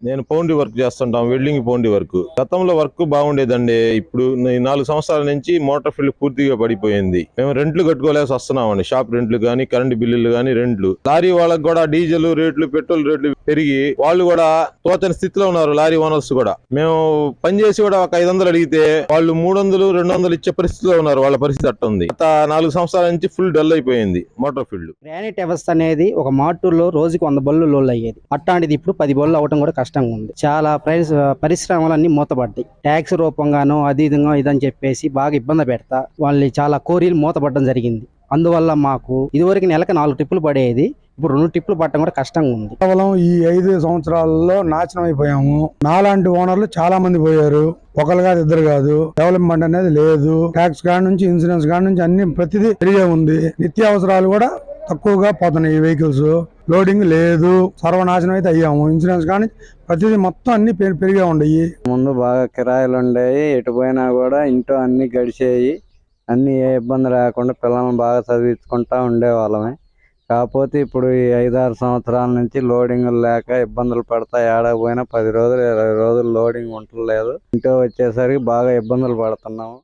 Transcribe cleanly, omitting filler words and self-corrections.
నేను పౌండరీ వర్క్ చేస్తుంటాం, welding పౌండరీ work. గతంలో వర్క్ బాగుండేదండి. ఇప్పుడు ఈ 4 సంవత్సరాల నుంచి మోటార్ ఫీల్డ్ పూర్తిగా పడిపోయింది. మేము రెంట్లు కట్టుకోలేసి వస్తున్నామండి. షాప్ రెంట్లు గానీ, కరెంటు బిల్లులు గానీ, రెంట్లు. లారీ వాళ్ళకి కూడా డీజిల్ రేట్లు, పెట్రోల్ రేట్లు పెరిగి వాళ్ళు కూడా తోచని స్థితిలో ఉన్నారు. లారీ ఓనర్స్ కూడా మేము పనిచేసి కూడా ఒక 500 అడిగితే వాళ్ళు 300, 200 ఇచ్చే పరిస్థితిలో ఉన్నారు. వాళ్ళ పరిస్థితి అట్ట ఉంది. గత 4 సంవత్సరాల నుంచి ఫుల్ డల్ అయిపోయింది మోటార్ ఫీల్డ్. గ్రానైట్ వ్యవస్థ అనేది ఒక మార్టూర్లో రోజుకి 100 బళ్ళు లోల్ అయ్యేది. అట్లాంటిది ఇప్పుడు 10 బళ్ళు అవడం కూడా కష్టంగా ఉంది. చాలా పరిశ్రమలన్నీ మూతపడ్డాయి. ట్యాక్స్ రూపంగానో అది ఇదని చెప్పేసి బాగా ఇబ్బంది పెడతా వాళ్ళు చాలా కోరీలు మూతపడడం జరిగింది. అందువల్ల మాకు ఇదివరకు నెలకు 4 ట్రిప్పులు పడేది, ఇప్పుడు 2 ట్రిప్పులు పట్టడం కూడా కష్టంగా ఉంది. కేవలం ఈ 5 సంవత్సరాల్లో నాశనం అయిపోయాము. నాలాంటి ఓనర్లు చాలా మంది పోయారు. ఒకరు కాదు, ఇద్దరు కాదు. డెవలప్మెంట్ అనేది లేదు. ట్యాక్స్ కాడ నుంచి, ఇన్సూరెన్స్ కాడ నుంచి అన్ని ప్రతిదీ పెరిగే ఉంది. నిత్యావసరాలు కూడా తక్కువగా పోతున్నాయి. ఈ వెహికల్స్ లోడింగ్ లేదు. సర్వనాశనం అయితే అయ్యాము. ఇన్సూరెన్స్ కానీ ప్రతిదీ మొత్తం అన్ని పెరిగే ఉండయి. ముందు బాగా కిరాయిలు ఉండేవి. ఎటు పోయినా కూడా ఇంట్లో అన్ని గడిచేయి. అన్ని ఏ ఇబ్బంది లేకుండా పిల్లల్ని బాగా చదివించుకుంటా ఉండేవాళ్ళమే. కాకపోతే ఇప్పుడు ఈ 5-6 సంవత్సరాల నుంచి లోడింగ్ లేక ఇబ్బందులు పడతా. ఏడకపోయినా 10 రోజులు 20 రోజులు లోడింగ్ ఉండలేదు. ఇంట్లో వచ్చేసరికి బాగా ఇబ్బందులు పడుతున్నాము.